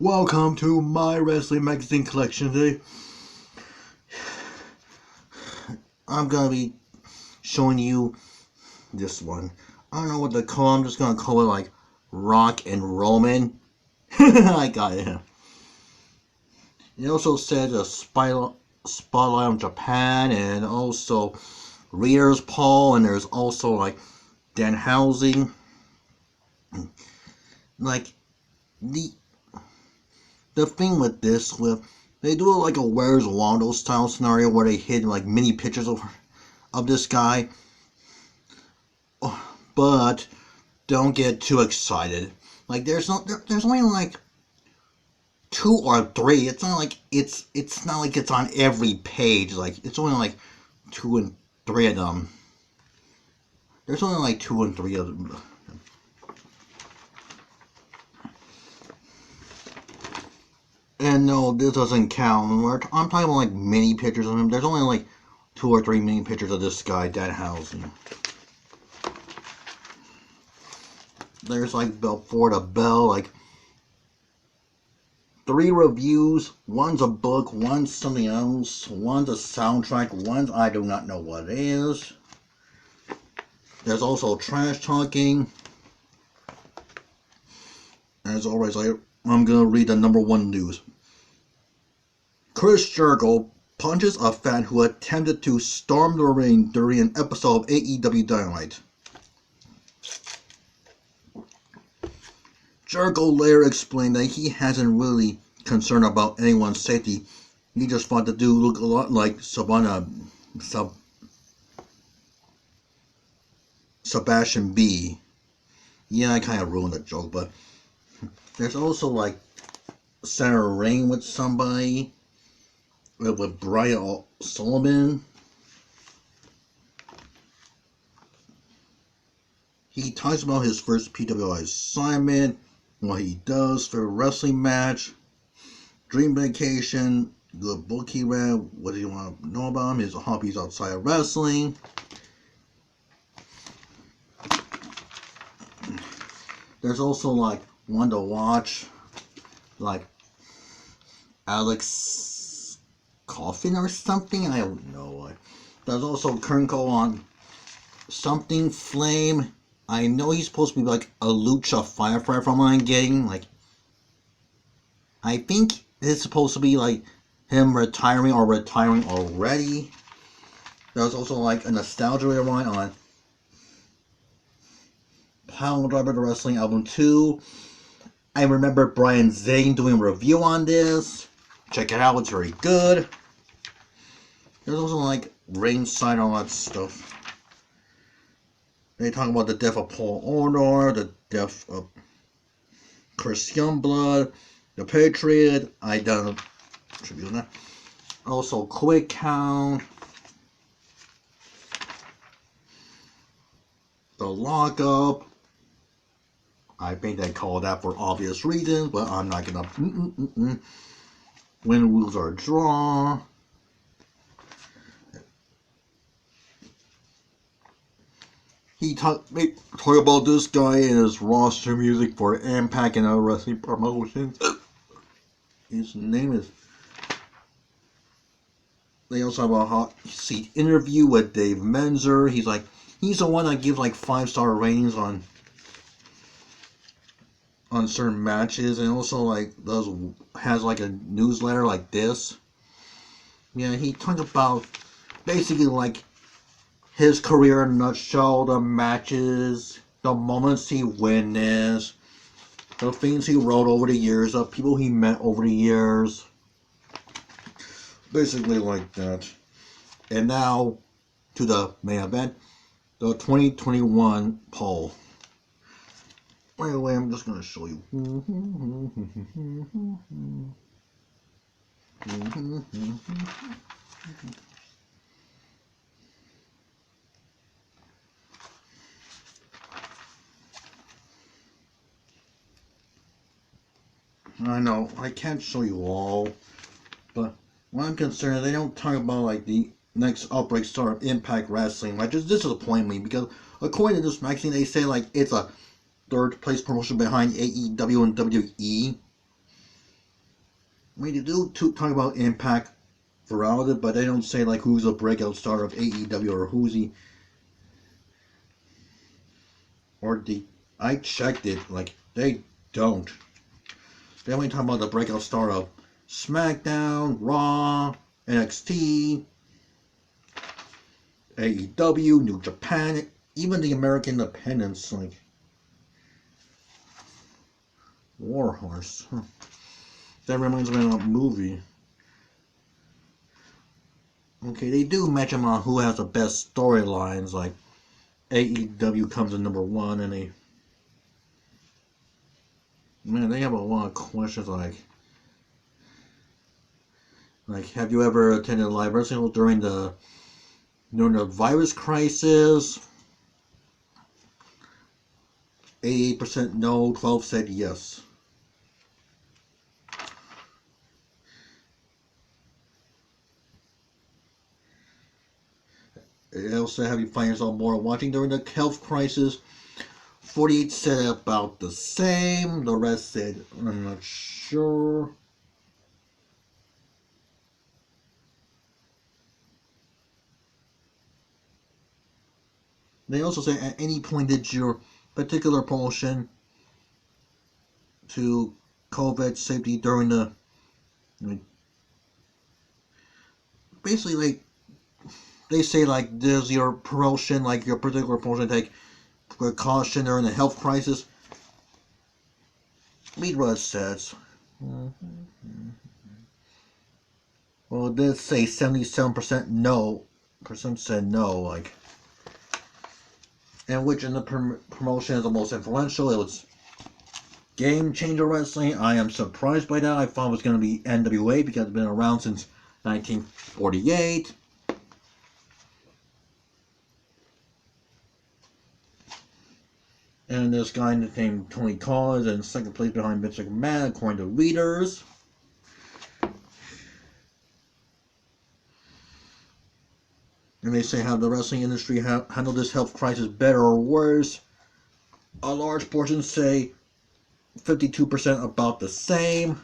Welcome to my wrestling magazine collection today. I'm gonna be showing you this one. I don't know what to call it. I'm just gonna call it like Rock and Roman. I got it. It also says a spotlight on Japan and also Reader's Paul, and there's also like Dan Housing. Like the the thing with this, they do it like a Where's Waldo style scenario where they hit like mini pictures of this guy, but don't get too excited. Like there's only like two or three. It's not like it's on every page. Like it's only like two and three of them. There's only like two and three of them. And no, this doesn't count. I'm talking about like mini pictures of him. There's only like two or three mini pictures of this guy, Danhausen. There's like before the bell, like three reviews. One's a book, one's something else, one's a soundtrack, one's I do not know what it is. There's also trash talking. As always, I'm gonna read the number one news. Chris Jericho punches a fan who attempted to storm the ring during an episode of AEW Dynamite. Jericho later explained that he hasn't really concerned about anyone's safety. He just thought the dude looked a lot like Sebastian B. Yeah, I kind of ruined the joke, but there's also like center ring with somebody, with Brian Sullivan. He talks about his first PWI assignment, what he does for a wrestling match, dream vacation, good book he read, what do you want to know about him, his hobbies outside of wrestling. There's also like one to watch, like Alex Coffin or something, I don't know. There's also Kernko on something Flame. I know he's supposed to be like a lucha firefighter from what I'm getting. Like, I think it's supposed to be like him retiring or retiring already. There's also like a nostalgia rewind on Power Driver the Wrestling Album 2. I remember Brian Zane doing a review on this. Check it out, it's very good. There's also like ringside and all that stuff. They talk about the death of Paul Orndorff, the death of Chris Youngblood, the Patriot. I done a tribute on that. Also, Quick Count, the Lockup. I think they call that for obvious reasons, but I'm not gonna. Win, lose, or draw. He talk about this guy and his roster music for Impact and other wrestling promotions. His name is. They also have a hot seat interview with Dave Menzer. He's the one that gives like 5-star ratings on certain matches, and also like has like a newsletter like this. Yeah, he talks about basically like his career in a nutshell, the matches, the moments he witnessed, the things he wrote over the years, the people he met over the years. Basically like that. And now to the main event, the 2021 poll. By the way, I'm just going to show you. I know, I can't show you all, but when I'm concerned, they don't talk about like the next Outbreak star of Impact Wrestling, which is disappointing me because according to this magazine, they say like it's a third place promotion behind AEW and WWE. mean, they do talk about Impact throughout it, but they don't say like who's a breakout star of AEW or who's he. Or I checked it, like they don't. They only talk about the breakout star of SmackDown, Raw, NXT, AEW, New Japan, even the American Independents, like Warhorse. That reminds me of a movie. Okay, they do mention on who has the best storylines, like AEW comes in number one, and they have a lot of questions like have you ever attended a live wrestling during the virus crisis? 88% no, 12 said yes. They also have you find yourself more watching during the health crisis. 48 said about the same. The rest said, I'm not sure. They also say, at any point did your particular promotion to COVID safety during the, basically like, they say like, does your promotion, like your particular promotion take precaution during the health crisis? Read what it says. Well, it did say 77% no. Percent said no, like. And which in the promotion is the most influential? It was Game Changer Wrestling. I am surprised by that. I thought it was going to be NWA because it's been around since 1948. And this guy named Tony Khan is in second place behind Vince McMahon, according to readers. And they say how the wrestling industry handled this health crisis better or worse. A large portion say 52% about the same.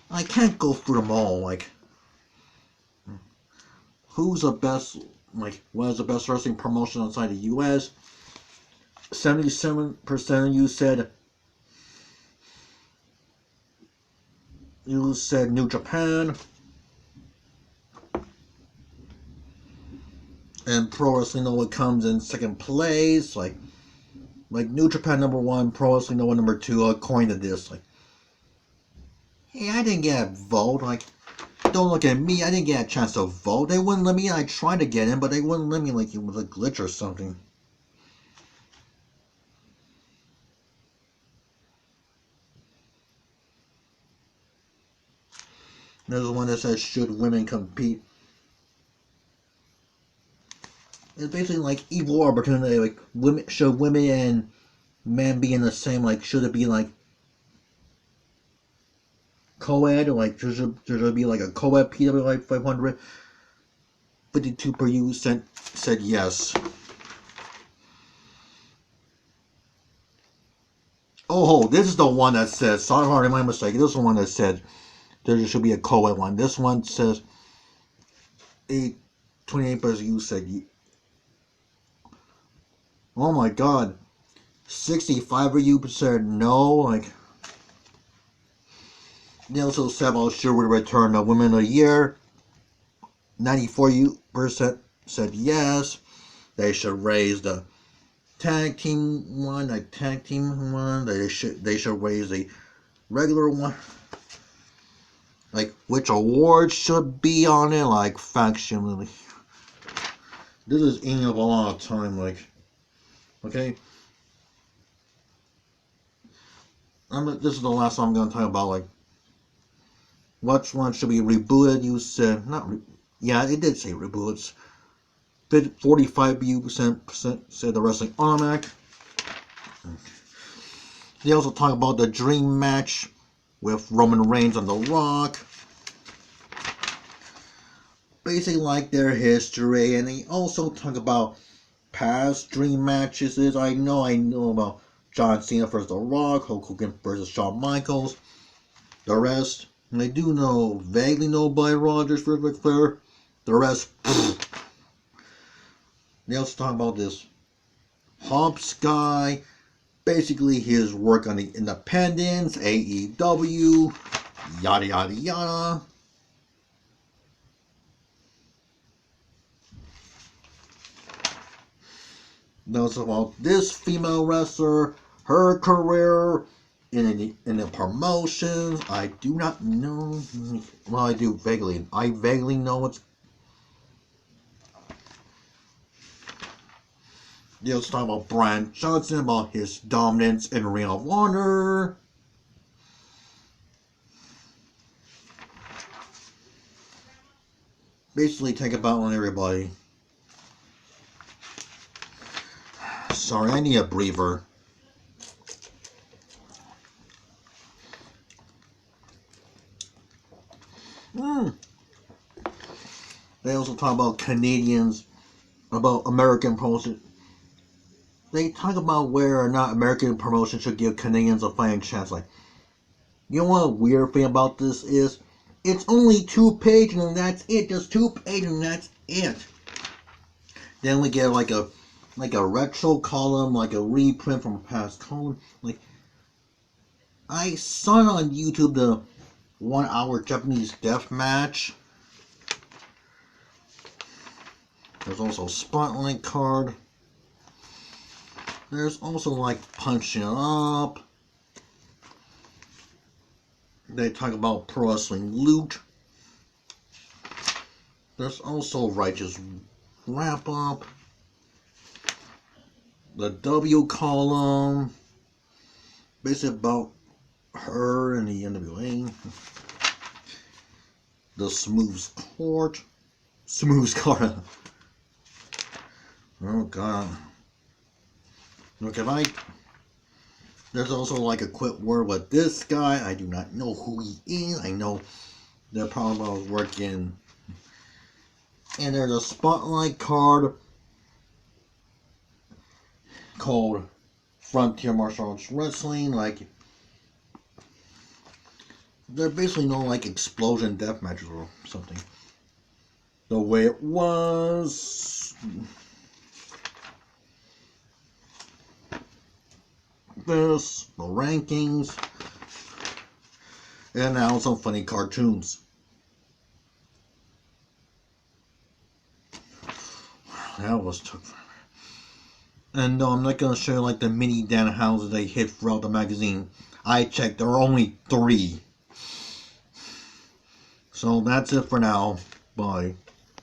I can't go through them all. Like, who's the best? Like, what is the best wrestling promotion outside the U.S.? 77% of you said New Japan. And Pro Wrestling Noah comes in second place. Like New Japan number one, Pro Wrestling Noah number two, according to this. Like, hey, I didn't get a vote. Like, don't look at me. I didn't get a chance to vote. They wouldn't let me. I tried to get in, but they wouldn't let me. Like it was a glitch or something. There's one that says, should women compete? It's basically like equal opportunity. Like, should women and men be in the same, like, should it be like co-ed? Or like, should there be like a co-ed PWI 500? 52% said yes. Oh, this is the one that says, sorry, my mistake. This is the one that said there should be a co-ed one. This one says 28% of you said, oh my god, 65% of you said no. Like, they also said about sure would return a Women of the Year. 94% said yes. They should raise the tag team one, the tag team one. They should raise the regular one. Like, which awards should be on it? Like, faction. This is eating up a lot of time. Like, okay. This is the last one I'm going to talk about. Like, which one should be rebooted? You said yeah, it did say reboots. 45% said the Wrestling Almanac. They also talk about the dream match with Roman Reigns and The Rock. Basically like their history, and they also talk about past dream matches. I know about John Cena versus The Rock, Hulk Hogan versus Shawn Michaels. The rest, And I do know, vaguely know Buddy Rogers for Ric Flair. The rest, they also talk about this Hobbs guy. Basically, his work on the independents, AEW, yada yada yada. Knows about this female wrestler, her career in the promotions. I do not know. Well, I do vaguely. I vaguely know what's. Let's talk about Brian Johnson, about his dominance in Ring of Honor. Basically, take a bow on everybody. Sorry, I need a breather. They also talk about Canadians, about American promotion. They talk about whether or not American promotion should give Canadians a fighting chance. Like, you know what a weird thing about this is? It's only 2 pages and that's it. Just 2 pages and that's it. Then we get like a retro column, like a reprint from a past column. Like, I saw on YouTube the 1 hour Japanese death match. There's also a spotlight card. There's also like punching up. They talk about pro wrestling loot. There's also righteous wrap up. The W column. Basically about her and the NWA. The Smooth Court. Smooth Court. Oh god. Look at there's also like a quick word with this guy. I do not know who he is. I know they're probably about working. And there's a spotlight card called Frontier Martial Arts Wrestling. Like, they're basically no like explosion death matches or something. The way it was. This, the rankings, and now some funny cartoons. That was took forever. And no, I'm not gonna show you like the mini Dan houses they hit throughout the magazine. I checked, there are only 3. So that's it for now. Bye.